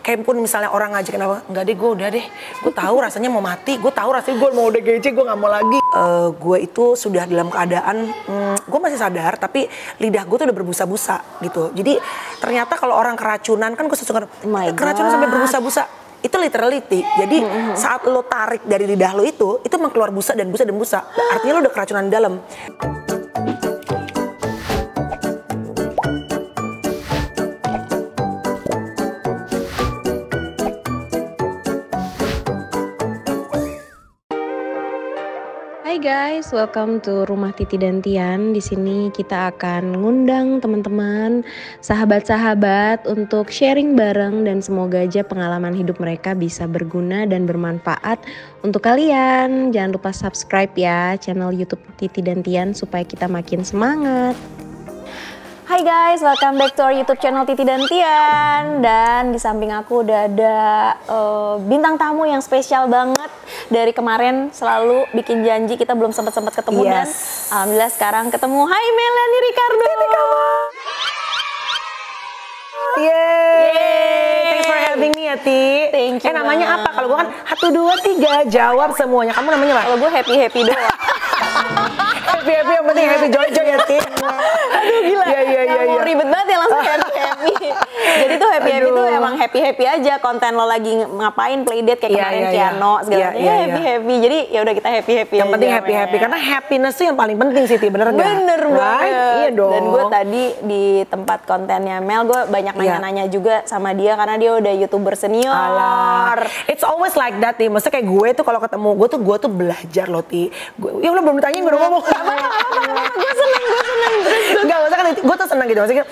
kayak pun misalnya orang ngajakin apa, enggak deh gue udah deh, gue tahu rasanya mau mati, gue tahu rasanya gue mau udah gece, gue nggak mau lagi. Gue itu sudah dalam keadaan, gue masih sadar tapi lidah gue tuh udah berbusa-busa gitu. Jadi ternyata kalau orang keracunan kan gue suka keracunan sampai berbusa-busa. Itu literally. Jadi saat lo tarik dari lidah lo itu emang keluar busa dan busa dan busa. Artinya lo udah keracunan di dalam. Hai guys, welcome to Rumah Titi dan Tian. Di sini kita akan ngundang teman-teman, sahabat-sahabat untuk sharing bareng dan semoga aja pengalaman hidup mereka bisa berguna dan bermanfaat untuk kalian. Jangan lupa subscribe ya channel YouTube Titi dan Tian supaya kita makin semangat. Hai guys, welcome back to our YouTube channel Titi dan Tian. Dan di samping aku udah ada bintang tamu yang spesial banget. Dari kemarin selalu bikin janji, kita belum sempat ketemu dan alhamdulillah sekarang ketemu. Hai Melanie Ricardo. Yeay. Thanks for having me ya Ti. Thank you. Namanya apa? Kalau gue kan 1, 2, 3 jawab semuanya. Kamu namanya apa? Kalau gue happy doang. Happy yang penting happy joy ya Ti. Aduh gila. Iya. Mau ribet banget ya langsung happy. Jadi tuh happy tuh emang happy aja. Konten lo lagi ngapain, playdate kayak kemarin Kiano segala macam. Happy. Jadi ya udah kita happy yang penting happy karena happiness tuh yang paling penting sih Ti, bener nggak? Bener banget. Iya dong. Dan gue tadi di tempat kontennya Mel, gue banyak nanya-nanya juga sama dia karena dia udah YouTuber senior. Alah. It's always like that Ti. Maksudnya kayak gue tuh kalau ketemu gue tuh belajar loh Ti. Ya udah belum ditanya gue udah ngomong. Gue seneng. Enggak, maksudnya kan gue tuh seneng gitu. Maksudnya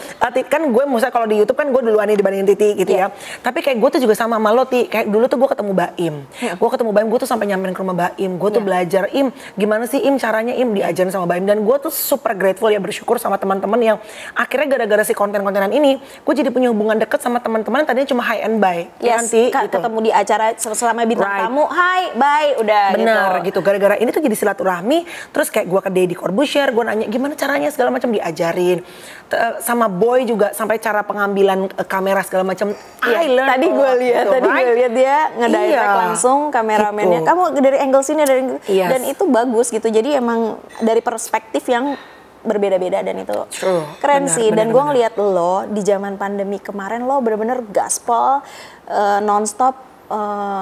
kan gue misalnya kalau di YouTube kan gue duluan nih dibandingin Titi gitu ya. Tapi kayak gue tuh juga sama lo Ti. Kayak dulu tuh gue ketemu Baim. Gue tuh sampai nyamperin ke rumah Baim. Gue tuh belajar gimana sih caranya diajarin sama Baim. Dan gue tuh super grateful ya, bersyukur sama teman-teman yang akhirnya gara-gara si konten-kontenan ini gue jadi punya hubungan deket sama teman-teman yang tadinya cuma hi and bye. Yes, gitu. Ketemu di acara selama bintang tamu, hi, bye, udah. Bener gitu. Gara-gara ini tuh jadi silaturahmi. Terus kayak gue ke Deddy Corbuzier, gue nanya gimana caranya segala macam, diajarin. Sama Boy juga sampai cara pengambilan kamera segala macam. Tadi gue lihat dia ngedirect langsung kameramennya. Gitu. Kamu dari angle sini dan itu bagus gitu. Jadi emang dari perspektif yang berbeda-beda dan itu keren sih. Dan gue ngeliat lo di zaman pandemi kemarin, lo bener-bener gaspol nonstop.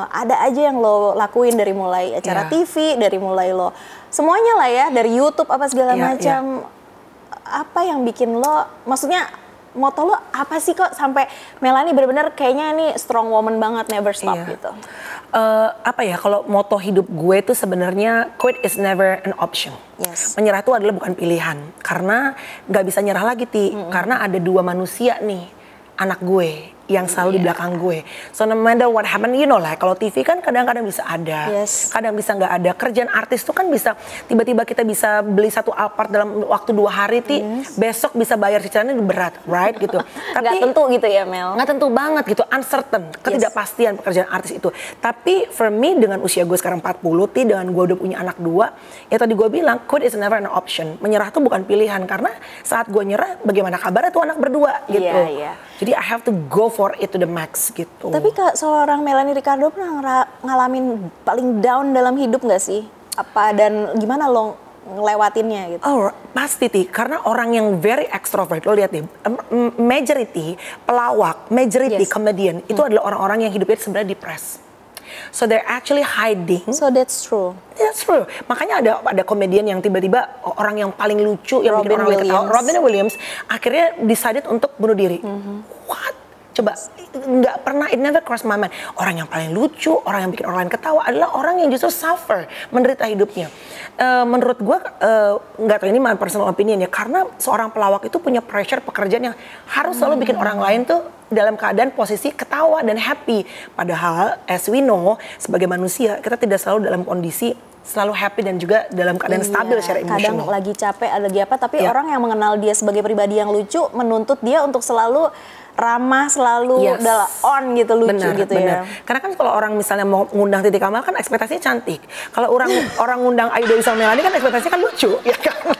Ada aja yang lo lakuin dari mulai acara TV, dari mulai lo semuanya lah ya, dari YouTube apa segala macam. Apa yang bikin lo, maksudnya moto lo apa sih kok sampai Melanie bener-bener kayaknya ini strong woman banget, never stop gitu? Kalau moto hidup gue itu sebenarnya quit is never an option. Yes. Menyerah itu adalah bukan pilihan, karena nggak bisa nyerah lagi Ti. Karena ada 2 manusia nih, anak gue yang selalu di belakang gue. So no matter what happen, you know lah, kalau TV kan kadang-kadang bisa ada, kadang bisa nggak ada. Kerjaan artis tuh kan bisa, tiba-tiba kita bisa beli 1 Alphard dalam waktu 2 hari Ti, besok bisa bayar cicilannya berat, right gitu. Tapi nggak tentu gitu ya Mel? Nggak tentu banget gitu, uncertain, ketidakpastian pekerjaan artis itu. Tapi for me dengan usia gue sekarang 40 Ti, dengan gue udah punya anak 2, ya tadi gue bilang quit is never an option. Menyerah tuh bukan pilihan, karena saat gue nyerah, bagaimana kabarnya tuh anak berdua gitu. Jadi I have to go for it to the max gitu. Tapi seorang Melanie Ricardo pernah ngalamin paling down dalam hidup nggak sih? Dan gimana lo ngelewatinnya gitu? Oh pasti Ti, karena orang yang very extrovert, lo lihat nih, majority pelawak, majority comedian itu adalah orang-orang yang hidupnya sebenarnya depressed. So they're actually hiding. So that's true. That's true. Makanya ada komedian yang tiba-tiba orang yang paling lucu yang bikin orang ketawa, Robin Williams, akhirnya decided untuk bunuh diri. What? Coba, nggak pernah, it never cross my mind. Orang yang paling lucu, orang yang bikin orang lain ketawa adalah orang yang justru suffer, menderita hidupnya. Menurut gue, nggak tahu ini my personal opinion ya, karena seorang pelawak itu punya pressure pekerjaan yang harus selalu bikin orang lain tuh dalam keadaan posisi ketawa dan happy. Padahal, as we know, sebagai manusia, kita tidak selalu dalam kondisi selalu happy dan juga dalam keadaan stabil secara emosional. Kadang lagi capek, lagi apa, tapi orang yang mengenal dia sebagai pribadi yang lucu, menuntut dia untuk selalu ramah, selalu on gitu, lucu gitu ya. Karena kan kalau orang misalnya mau ngundang Titi Kamal kan ekspektasinya cantik. Kalau orang ngundang Ayu Dewi sama Melanie kan ekspektasinya kan lucu, ya kan?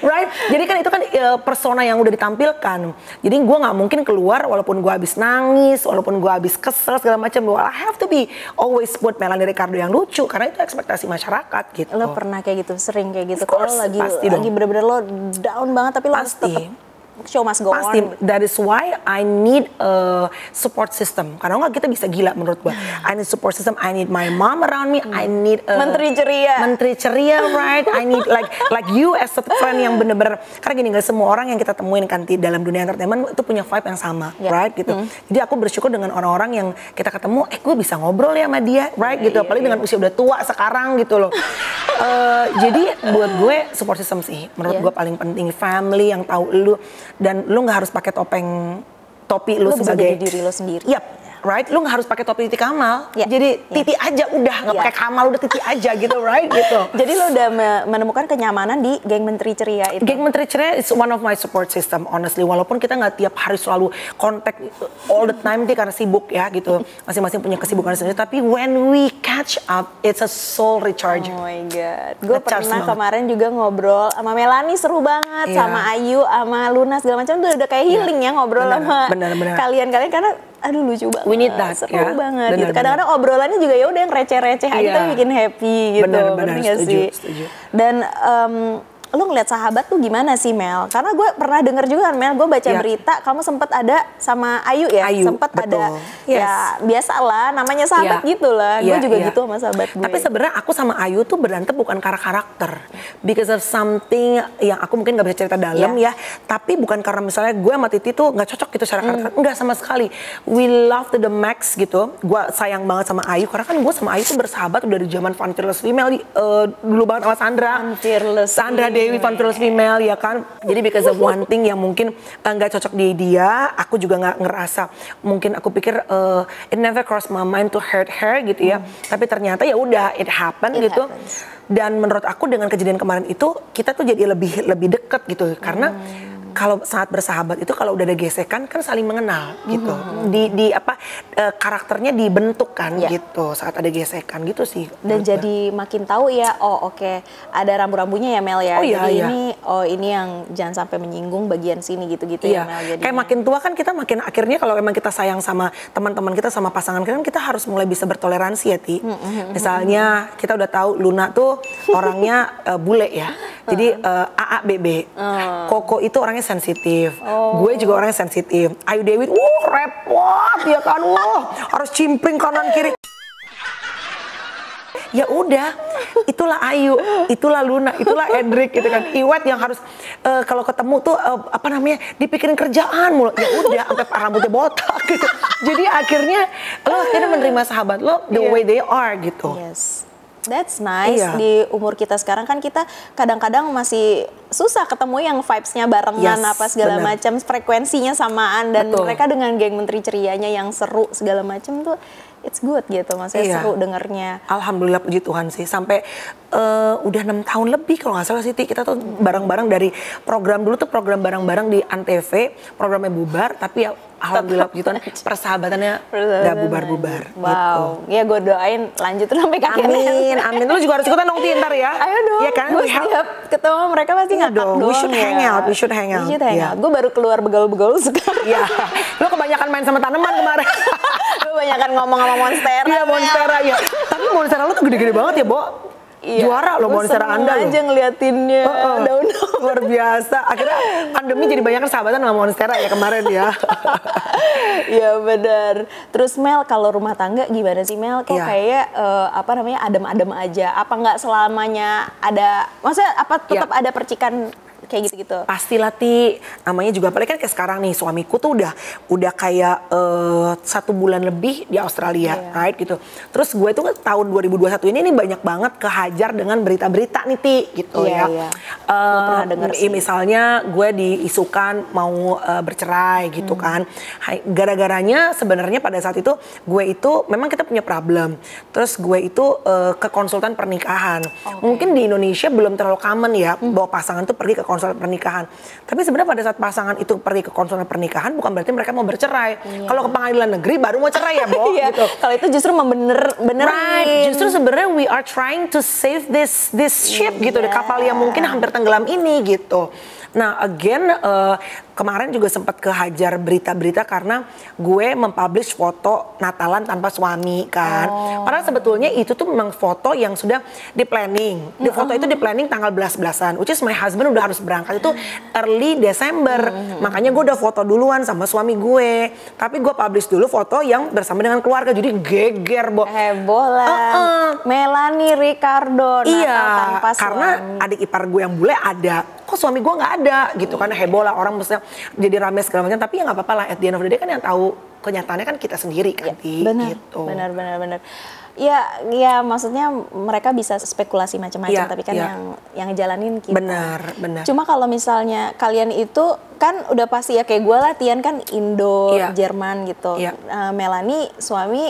Right? Jadi kan itu kan persona yang udah ditampilkan. Jadi gue nggak mungkin keluar walaupun gue habis nangis, walaupun gue habis kesel segala macam. I have to be always buat Melanie Ricardo yang lucu karena itu ekspektasi masyarakat gitu. Lo pernah kayak gitu, sering kayak gitu? Kalau lagi bener-bener lo down banget tapi lo harus tetap show must go on. That is why I need a support system. Karena nggak kita bisa gila menurut gue. I need support system. I need my mom around me. I need menteri ceria, right? I need like you as a friend yang bener-bener. Karena gini, nggak semua orang yang kita temuin kan di dalam dunia entertainment itu punya vibe yang sama, right? Gitu. Jadi aku bersyukur dengan orang-orang yang kita ketemu. Gue bisa ngobrol ya sama dia, right? Gitu. Apalagi dengan usia udah tua sekarang gitu loh. Jadi buat gue support system sih. Menurut gue paling penting. Family yang tahu lu. Dan lu nggak harus pakai topi lu sebagai diri lu sendiri. Yap. Right, lu nggak harus pakai topi Titi Kamal, jadi Titi aja udah, nggak pakai Kamal udah Titi aja gitu, right gitu. Jadi lu udah menemukan kenyamanan di geng Menteri Ceria itu. Geng Menteri Ceria is one of my support system, honestly. Walaupun kita nggak tiap hari selalu kontak all the time karena sibuk ya gitu, masing-masing punya kesibukan sendiri. Tapi when we catch up, it's a soul recharge. Oh my god, gue pernah kemarin juga ngobrol sama Melanie, seru banget, sama Ayu, sama Luna segala macam, tuh udah kayak healing ya ngobrol sama kalian karena aduh lucu banget, we need that, seru banget gitu. Kadang-kadang obrolannya juga ya udah yang receh-receh aja tapi bikin happy gitu. Benar, setuju. Dan lu ngeliat Sahabat tuh gimana sih Mel? Karena gue pernah denger juga kan Mel, gue baca berita kamu sempet ada sama Ayu ya, sempet ada ya biasalah namanya sahabat gitu lah. Gue juga gitu sama sahabat gue. Tapi sebenarnya aku sama Ayu tuh berantem bukan karena karakter, because of something yang aku mungkin nggak bisa cerita dalam ya. Tapi bukan karena misalnya gue sama Titi tuh nggak cocok gitu secara karakter, enggak sama sekali. We love to the max gitu. Gue sayang banget sama Ayu karena kan gue sama Ayu tuh bersahabat udah di zaman Fun Fearless Female dulu banget sama Sandra Dewi Fun Fearless Female ya kan. Jadi because of one thing yang mungkin nggak cocok di dia, aku juga nggak ngerasa. Mungkin aku pikir it never crossed my mind to hurt her gitu ya. Tapi ternyata ya udah it happened gitu. Dan menurut aku dengan kejadian kemarin itu kita tuh jadi lebih deket gitu karena kalau saat bersahabat itu kalau udah ada gesekan kan saling mengenal gitu. Karakternya dibentuk kan gitu saat ada gesekan gitu sih. Dan jadi makin tahu ya, ada rambu-rambunya ya Mel ya. Ini yang jangan sampai menyinggung bagian sini gitu-gitu ya Mel. Kayak makin tua kan kita makin akhirnya kalau emang kita sayang sama teman-teman kita sama pasangan kita kan kita harus mulai bisa bertoleransi ya Ti. Misalnya kita udah tahu Luna tuh orangnya bule ya. Jadi AABB. Koko itu orangnya sensitif. Gue juga orangnya sensitif. Ayu Dewi, repot ya kan, harus cimpring kanan kiri. Ya udah, itulah Ayu, itulah Luna, itulah Edric gitu kan. Iwet yang harus kalau ketemu tuh dipikirin kerjaan mulu. Ya udah, sampai rambutnya botak gitu. Jadi akhirnya lo menerima sahabat lo the way they are gitu. Yes. That's nice. Di umur kita sekarang kan kita kadang-kadang masih susah ketemu yang vibes-nya barengan segala macam, frekuensinya samaan dan mereka dengan geng Menteri Cerianya yang seru segala macam tuh it's good gitu, maksudnya seru dengernya. Alhamdulillah puji Tuhan sih, sampai udah 6 tahun lebih kalau nggak salah sih kita tuh bareng-bareng dari program dulu tuh program bareng-bareng di Antv, programnya bubar tapi ya alhamdulillah puji Tuhan persahabatannya nggak bubar-bubar. Wow, gitu. Ya gue doain lanjut sampai kakek. Amin. Lu juga harus ikutan dong ntar ya. Ayo dong. Ya kan? Gue setiap ketemu mereka pasti ngakak dong. We should hang out. We should hang out. Gue baru keluar begaul-begaul sekarang. Iya. Lu kebanyakan main sama tanaman kemarin. Lu kebanyakan ngomong sama Monstera. Iya Monstera ya. Tapi Monstera lu tuh gede-gede banget ya, Bo. Juara loh Monstera Anda loh. Aja ngeliatinnya daun-daun. Luar biasa. Akhirnya pandemi jadi banyak sahabatan sama Monstera ya kemarin ya. Iya benar. Terus Mel, kalau rumah tangga gimana sih Mel? Kok kayak adem-adem aja? Apa nggak selamanya ada? Maksudnya apa tetap ada percikan kayak gitu-gitu? Pastilah Ti, namanya juga apalagi kan kayak sekarang nih suamiku tuh udah kayak 1 bulan lebih di Australia, right gitu. Terus gue tuh tahun 2021 ini banyak banget kehajar dengan berita-berita nih Ti gitu ya. Pernah denger sih. Misalnya gue diisukan mau bercerai gitu kan. Gara-garanya sebenarnya pada saat itu gue itu memang kita punya problem. Terus gue itu ke konsultan pernikahan. Mungkin di Indonesia belum terlalu common ya bahwa pasangan tuh pergi ke konsultan konselor pernikahan. Tapi sebenarnya pada saat pasangan itu pergi ke konselor pernikahan bukan berarti mereka mau bercerai. Kalau ke pengadilan negeri baru mau cerai ya, Bo. Gitu. Kalau itu justru benerin. Right. Justru sebenarnya we are trying to save this ship gitu, di kapal yang mungkin hampir tenggelam ini gitu. Nah, again, kemarin juga sempat kehajar berita-berita karena gue mempublish foto Natalan tanpa suami kan. Padahal sebetulnya itu tuh memang foto yang sudah di planning. Di foto itu di planning tanggal 11-an, which is my husband udah harus berangkat itu early Desember. Makanya gue udah foto duluan sama suami gue. Tapi gue publish dulu foto yang bersama dengan keluarga. Jadi geger, Bo. Heboh lah. Melanie Ricardo, Natal tanpa suami. Karena adik ipar gue yang bule ada. Kok suami gue nggak ada gitu kan, heboh lah orang maksudnya jadi rame segala macam, tapi ya nggak apa-apa lah, at the end of the day kan yang tahu kenyataannya kan kita sendiri kan, gitu. Benar. Ya maksudnya mereka bisa spekulasi macam-macam, tapi kan yang ngejalanin kita. Benar. Cuma kalau misalnya kalian itu kan udah pasti ya kayak gue lah, Tian kan Indo, Jerman gitu. Melanie suami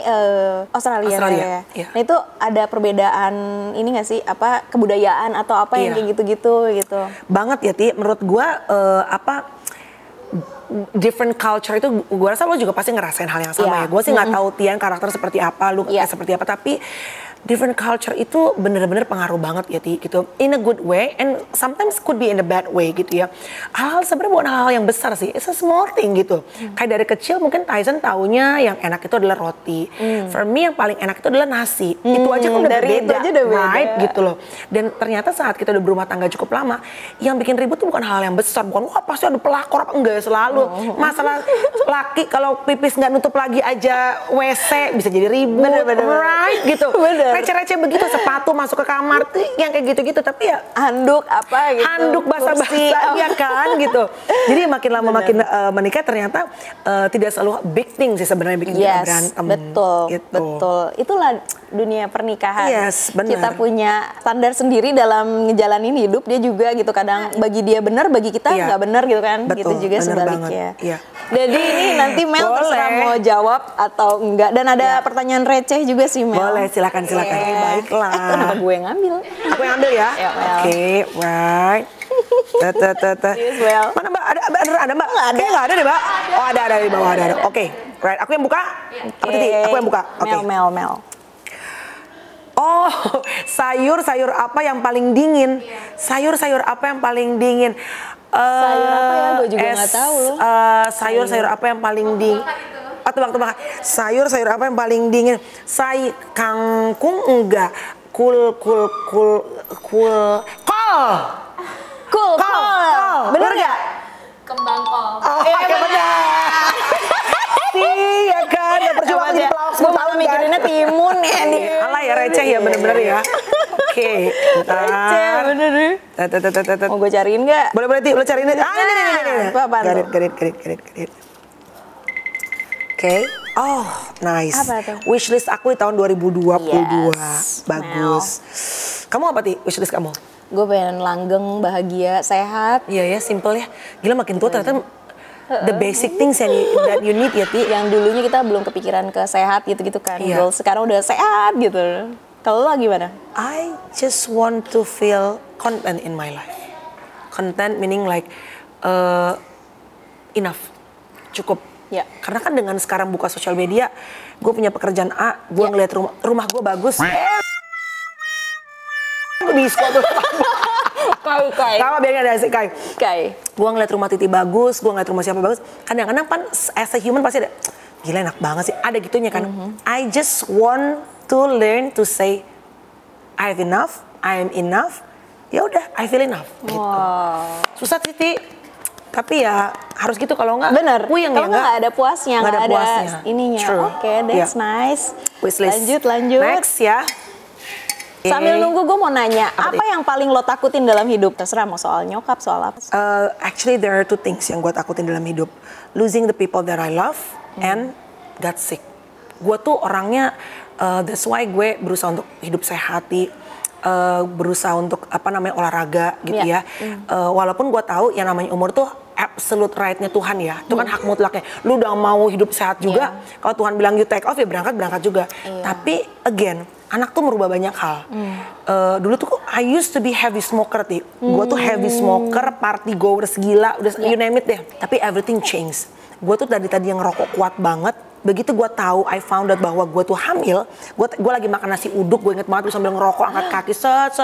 Australia. Ya. Nah itu ada perbedaan ini nggak sih, apa kebudayaan atau apa yang kayak gitu-gitu gitu. Banget ya, Ti. Menurut gue different culture itu gue rasa lo juga pasti ngerasain hal yang sama ya. Gue sih nggak tahu Tian karakter seperti apa, lu seperti apa, tapi different culture itu bener-bener pengaruh banget ya, Ti, gitu. In a good way and sometimes could be in a bad way gitu ya. Hal-hal sebenarnya bukan hal yang besar sih, it's a small thing gitu. Kayak dari kecil mungkin Tyson taunya yang enak itu adalah roti. For me yang paling enak itu adalah nasi. Itu aja kan udah beda, right gitu loh. Dan ternyata saat kita udah berumah tangga cukup lama, yang bikin ribut tuh bukan hal yang besar, bukan wah pasti ada pelakor apa enggak, selalu. Masalah laki kalau pipis nggak nutup lagi aja WC bisa jadi ribut, right gitu. Receh-receh begitu, sepatu masuk ke kamar tuh yang kayak gitu-gitu, tapi ya handuk apa gitu, handuk basah-basah ya kan gitu. Jadi makin lama makin menikah ternyata tidak selalu big thing sih sebenarnya bikin kita berantem. Betul. Itulah dunia pernikahan. Benar. Kita punya standar sendiri dalam ngejalanin hidup, dia juga gitu kadang bagi dia benar, bagi kita nggak benar gitu kan. Betul, gitu juga sebaliknya. Iya. Jadi ini nanti Mel terserah mau jawab atau enggak, dan ada pertanyaan receh juga sih Mel. Boleh, silakan. Baiklah. Kenapa gue yang ngambil? Aku yang ambil ya. Oke, right. Mana Mbak? Ada Mbak? Nggak ada deh Mbak. Oh ada di bawah ada. Oke, right. Aku yang buka. Aku yang buka. Mel. Oh, sayur apa yang paling dingin? Sayur apa yang paling dingin? Sayur apa ya? Gue juga nggak tahu loh. Sayur apa yang paling dingin? Tebak. Sayur apa yang paling dingin? Kangkung enggak. Kol. Bener gak? Kembang kol. Bener. Iya kan, gak percuma jadi pelawak. Gue malah mikirinnya timun ya nih. Alah ya, receh ya bener-bener ya. Oke, receh bener. Mau gue cariin gak? Boleh, lo cariin. Ini. Garit. Oke. Oh, nice. Apa tuh? Wishlist aku di tahun 2022. Bagus. Mel. Kamu apa, Ti? Wishlist kamu? Gue pengen langgeng, bahagia, sehat. Iya ya, simple ya. Gila makin tua ternyata the basic things that you need ya, Ti. Yang dulunya kita belum kepikiran ke sehat gitu-gitu kan. Goals sekarang udah sehat gitu. Kalau lo gimana? I just want to feel content in my life. Content meaning like enough. Cukup. Ya. Karena kan dengan sekarang buka sosial media, gue punya pekerjaan A, gue ngeliat rumah gue bagus. Diskon tuh. Kai. Sama biar ada Kai. Gue ngeliat rumah Titi bagus, gue ngeliat rumah siapa bagus. Kadang-kadang kan as a human pasti ada, gila enak banget sih. Ada gitunya kan. I just want to learn to say I have enough, I am enough. Ya udah, I feel enough. Gitu. Wow. Susah Titi. Tapi ya harus gitu, kalau nggak bener. Puyeng kalau ya nggak ada puasnya, nggak ada puasnya. Ininya. Oke, that's nice. Wishlist. Lanjut. Next ya. Sambil nunggu gue mau nanya, apa yang paling lo takutin dalam hidup? Terserah mau soal nyokap, soal apa? Actually there are two things yang gue takutin dalam hidup. Losing the people that I love and get sick. Gue tuh orangnya, that's why gue berusaha untuk hidup sehat, berusaha untuk olahraga gitu ya. Walaupun gue tahu yang namanya umur tuh absolute right-nya Tuhan ya. Itu kan hak mutlaknya. Lu udah mau hidup sehat juga, kalau Tuhan bilang you take off ya berangkat juga. Tapi again, anak tuh merubah banyak hal. Dulu tuh I used to be heavy smoker, Ti. Gue tuh heavy smoker, party goers gila, udah you name it deh. Tapi everything changed. Gue tuh tadi yang ngerokok kuat banget. Begitu gue tahu, I found out bahwa gue tuh hamil. Gue lagi makan nasi uduk, gue inget banget gue sambil ngerokok, angkat kaki, set.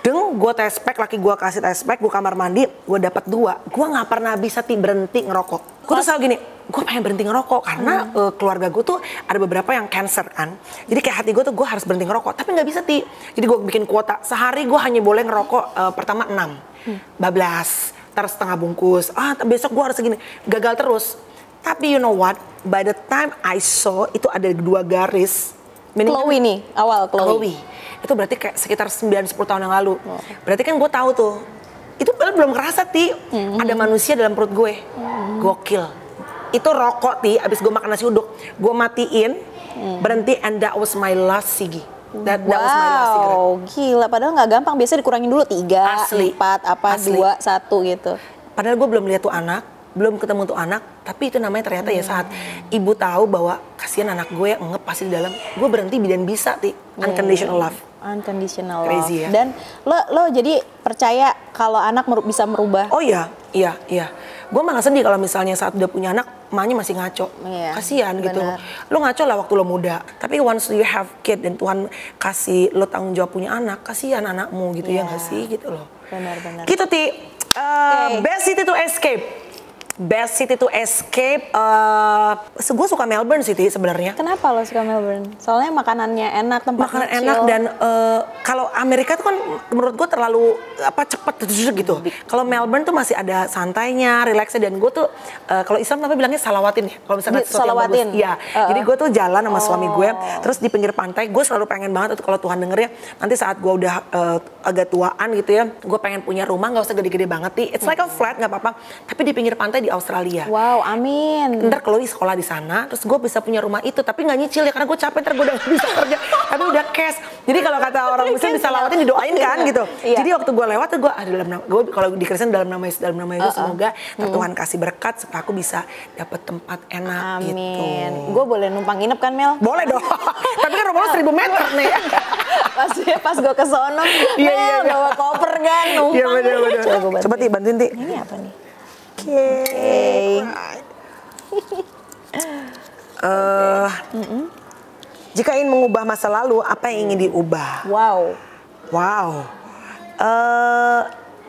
Gue test pack, laki gue kasih test pack, gue kamar mandi, gue dapat 2. Gue nggak pernah bisa berhenti ngerokok. Gue tuh selalu gini, gue pengen berhenti ngerokok karena keluarga gue tuh ada beberapa yang cancer kan. Jadi kayak hati gue tuh gue harus berhenti ngerokok, tapi nggak bisa Jadi gue bikin kuota, sehari gue hanya boleh ngerokok pertama 6, bablas, terus setengah bungkus. Besok gue harus segini, gagal terus. Tapi you know what? By the time I saw itu ada 2 garis. Chloe nih, awal Chloe. Itu berarti kayak sekitar 9-10 tahun yang lalu. Berarti kan gue tahu tuh. Itu belum ngerasa ada manusia dalam perut gue. Gokil. Itu rokok abis gue makan nasi uduk. Gue matiin, berhenti, and that was my last cigi. That was my last cigarette. Gila. Padahal nggak gampang. Biasanya dikurangin dulu 3, 4, 2, 1 gitu. Padahal gue belum lihat tuh anak. Belum ketemu tuh anak, tapi itu namanya ternyata ya saat ibu tahu bahwa kasihan anak gue yang ngep pasti di dalam, gue berhenti dan bisa unconditional love. Unconditional love. Crazy ya. Dan lo jadi percaya kalau anak bisa merubah? Oh iya. Gue malah sedih kalau misalnya saat udah punya anak, emaknya masih ngaco. Kasihan gitu. Lo ngaco lah waktu lo muda. Tapi once you have kid dan Tuhan kasih lo tanggung jawab punya anak, kasihan anakmu gitu ya nggak sih gitu loh. Benar. Gitu Best city to escape. Best city to escape, gue suka Melbourne City sebenarnya. Kenapa lo suka Melbourne? Soalnya makanannya enak, tempatnya makanan enak dan kalau Amerika tuh kan menurut gue terlalu cepet gitu. Kalau Melbourne tuh masih ada santainya, relaxnya, dan gue tuh kalau Islam tapi bilangnya salawatin ya. Kalau misalnya salawatin. Iya. Jadi gue tuh jalan sama suami gue, terus di pinggir pantai. Gue selalu pengen banget itu kalau Tuhan denger ya. Nanti saat gue udah agak tuaan gitu ya, gue pengen punya rumah nggak usah gede-gede banget It's like a flat nggak apa-apa, tapi di pinggir pantai di Australia. Wow, amin. Ntar Chloe sekolah di sana, terus gue bisa punya rumah itu, tapi nggak nyicil ya karena gue capek, ntar gue udah bisa kerja, tapi udah cash. Jadi kalau kata orang Muslim bisa lewatin didoain kan gitu. Jadi waktu gue lewat tuh gue dalam nama, gue kalau di Kristen dalam nama Yesus semoga Tuhan kasih berkat supaya aku bisa dapet tempat enak gitu. Amin. Gue boleh numpang nginep kan Mel? Boleh dong. Tapi kan rumah lo 1000 meter nih. Pas gue ke sono, Mel bawa koper kan numpang. Iya bener. Coba bantuin Ini apa nih? Jika ingin mengubah masa lalu, apa yang ingin diubah? Wow.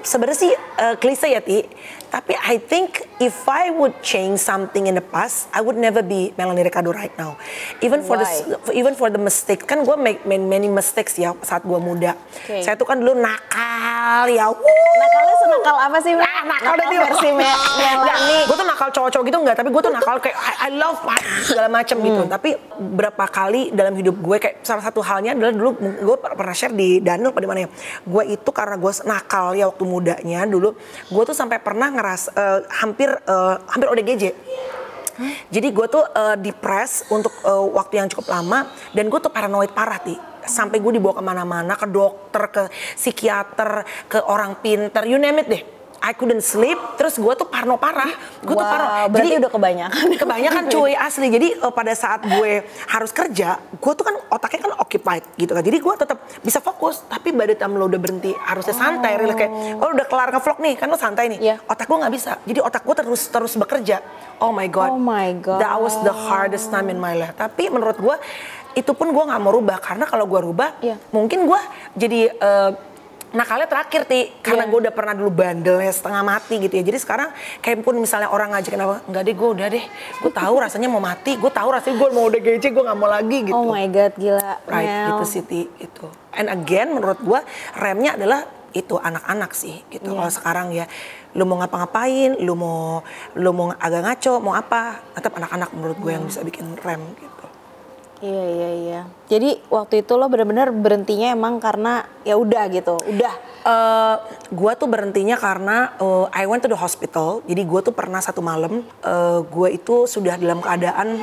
Sebenarnya sih klise ya tapi I think if I would change something in the past, I would never be Melanie Ricardo right now. Even for the mistake, kan gue make many mistakes ya saat gue muda. Saya tuh kan dulu nakal ya. Nakalnya senakal apa sih? Nakal versi Melanie. Gue tuh nakal cowok-cowok gitu enggak, tapi gue tuh nakal kayak I love segala macam gitu. Tapi berapa kali dalam hidup gue kayak salah satu halnya adalah dulu gue pernah share di Daniel pada mana ya. Gue itu karena gue nakal ya waktu mudanya dulu, gue tuh sampai pernah hampir ODGJ. Jadi gue tuh depres untuk waktu yang cukup lama dan gue tuh paranoid parah sampai gue dibawa kemana-mana, ke dokter, ke psikiater, ke orang pinter, you name it deh. I couldn't sleep, terus gue tuh parno parah. Gue tuh parno. Berarti udah kebanyakan. Kebanyakan cuy, asli. Jadi pada saat gue harus kerja, gue tuh kan otaknya kan occupied gitu kan. Jadi gue tetap bisa fokus, tapi by the time lo udah berhenti harusnya santai, relax kayak udah kelar ngevlog nih, kan lo santai nih. Otak gue nggak bisa. Jadi otak gue terus bekerja. Oh my god. That was the hardest time in my life. Tapi menurut gue itu pun gue nggak mau rubah karena kalau gue rubah, mungkin gue jadi nakalnya terakhir karena gue udah pernah dulu bandelnya setengah mati gitu ya. Jadi sekarang kayak pun misalnya orang ngajakin apa, enggak deh gue udah deh, gue tahu rasanya mau mati, gue tahu rasanya gue mau udah gece, gue nggak mau lagi gitu. Oh my god, gila. Gitu sih itu. And again menurut gue remnya adalah itu anak-anak sih gitu. Kalau sekarang ya lu mau ngapa-ngapain, lu mau agak ngaco, mau apa, tetap anak-anak menurut gue yang bisa bikin rem gitu. Iya. Jadi waktu itu lo benar-benar berhentinya emang karena ya udah gitu, udah. Gue tuh berhentinya karena I went to the hospital. Jadi gue tuh pernah satu malam, gue itu sudah dalam keadaan,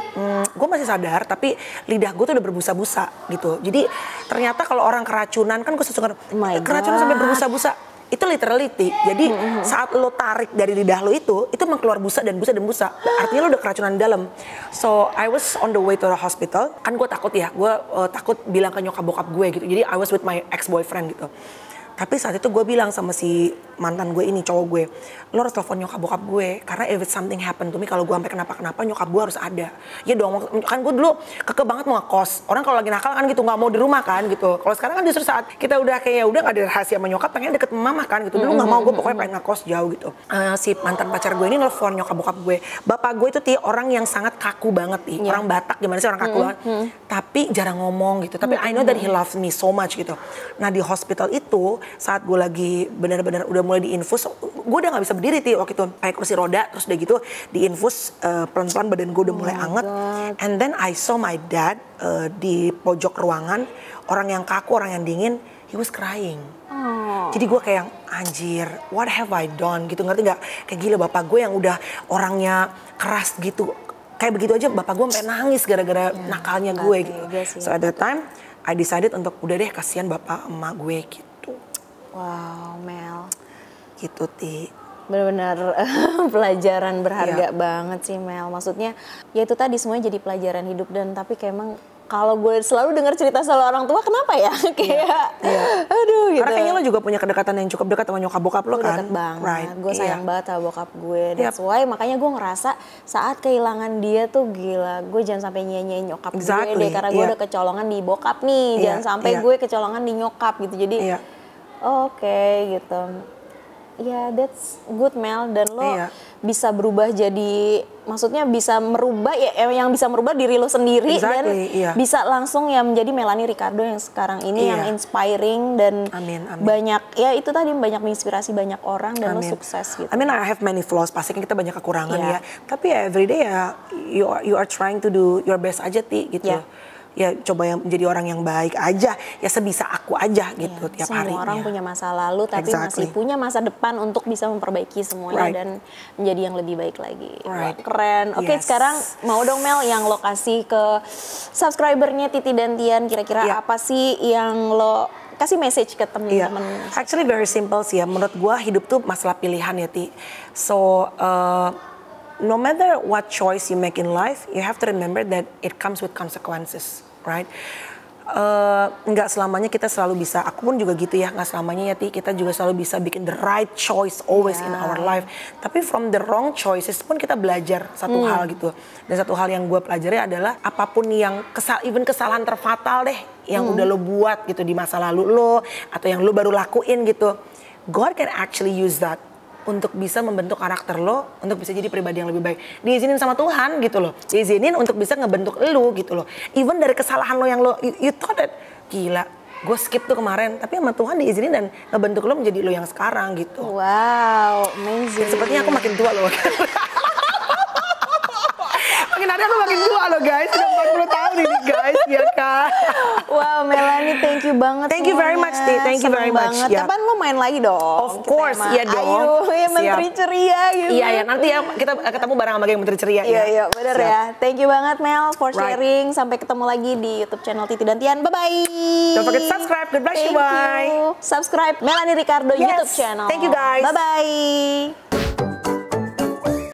gue masih sadar tapi lidah gue tuh udah berbusa-busa gitu. Jadi ternyata kalau orang keracunan kan gue suka keracunan sampai berbusa-busa. Itu literally jadi saat lo tarik dari lidah lo itu keluar busa dan busa. Artinya lo udah keracunan di dalam. So I was on the way to the hospital. Kan gue takut ya, gue takut bilang ke nyokap bokap gue gitu. Jadi I was with my ex-boyfriend gitu. Tapi saat itu gue bilang sama si mantan gue ini, cowok gue, lo harus telepon nyokap bokap gue, karena if something happen to me, kalau gue sampai kenapa-kenapa nyokap gue harus ada. Ya dong, kan gue dulu keke banget mau ngekos. Orang kalau lagi nakal kan gitu, nggak mau di rumah kan gitu. Kalau sekarang kan justru saat kita udah kayak udah nggak ada rahasia sama nyokap, pengen deket sama mama kan gitu. Dulu nggak mau, gue pokoknya pengen ngekos jauh gitu. Si mantan pacar gue ini nelfon nyokap bokap gue. Bapak gue itu orang yang sangat kaku banget orang Batak gimana sih orang kaku banget. Tapi jarang ngomong gitu. Tapi I know that he loves me so much gitu. Nah di hospital itu saat gue lagi benar-benar udah mulai diinfus, gue udah nggak bisa berdiri waktu itu pakai kursi roda, terus udah gitu diinfus pelan-pelan badan gue udah mulai anget. And then I saw my dad di pojok ruangan, orang yang kaku, orang yang dingin, he was crying. Jadi gue kayak anjir, what have I done gitu, ngerti nggak? Kayak gila bapak gue yang udah orangnya keras gitu, kayak begitu aja bapak gue sampai nangis gara-gara nakalnya gue gitu. So at that time I decided untuk udah deh kasihan bapak emak gue gitu. Wow, Mel. Gitu, Ti. Benar-benar pelajaran berharga banget sih, Mel. Maksudnya, ya itu tadi semuanya jadi pelajaran hidup. Dan tapi kayak emang kalau gue selalu dengar cerita soal orang tua, kenapa ya? Kayak, aduh gitu. Karena kayaknya lo juga punya kedekatan yang cukup dekat sama nyokap bokap lo kan? Deket banget, right. Gue sayang banget sama bokap gue. That's why makanya gue ngerasa saat kehilangan dia tuh gila, gue jangan sampai nyanyiin nyokap gue deh. Karena gue udah kecolongan di bokap nih, jangan sampai gue kecolongan di nyokap gitu. Jadi oke, gitu. Ya, that's good, Mel. Dan lo bisa berubah jadi, maksudnya bisa merubah ya, yang bisa merubah diri lo sendiri dan bisa langsung ya menjadi Melanie Ricardo yang sekarang ini yang inspiring dan banyak ya itu tadi banyak menginspirasi banyak orang dan lo sukses gitu. I mean I have many flaws, pasti kan kita banyak kekurangan ya. Tapi ya everyday ya you are trying to do your best aja Ti gitu. Ya coba yang menjadi orang yang baik aja, ya sebisa aku aja gitu tiap hari. Semua orang punya masa lalu tapi masih punya masa depan untuk bisa memperbaiki semuanya dan menjadi yang lebih baik lagi. Wah, keren. Oke, sekarang mau dong Mel yang lo kasih ke subscribernya Titi dan Tian, kira-kira apa sih yang lo kasih message ke temen-temen? Actually very simple sih ya, menurut gua hidup tuh masalah pilihan ya Ti. So no matter what choice you make in life, you have to remember that it comes with consequences, right? Nggak selamanya kita selalu bisa, aku pun juga gitu ya, nggak selamanya ya Ti, kita juga selalu bisa bikin the right choice always in our life. Tapi from the wrong choices pun kita belajar satu hal gitu. Dan satu hal yang gue pelajari adalah apapun yang even kesalahan terfatal deh, yang udah lo buat gitu di masa lalu lo, atau yang lo baru lakuin gitu, God can actually use that untuk bisa membentuk karakter lo, untuk bisa jadi pribadi yang lebih baik. Diizinin sama Tuhan gitu loh. Diizinin untuk bisa ngebentuk lo gitu loh. Even dari kesalahan lo yang lo, you thought that, gila, gue skip tuh kemarin. Tapi sama Tuhan diizinin dan ngebentuk lo menjadi lo yang sekarang gitu. Wow, amazing. Sepertinya aku makin tua loh. Makin hari aku makin tua loh guys. Sudah 40 tahun ini guys, ya kan. Wow, Melanie, thank you banget. Thank you very much, Ti. Thank you very much. Kapan lo main lagi dong? Of course, iya dong. Ayo, ya Menteri Ceria gitu. Iya, ya nanti ya kita ketemu bareng sama Menteri Ceria ya. Iya, bener ya. Thank you banget Mel for sharing. Sampai ketemu lagi di YouTube channel Titi dan Tian. Bye-bye. Don't forget to subscribe. God bless you, bye. Subscribe Melanie Ricardo YouTube channel. Thank you guys. Bye-bye.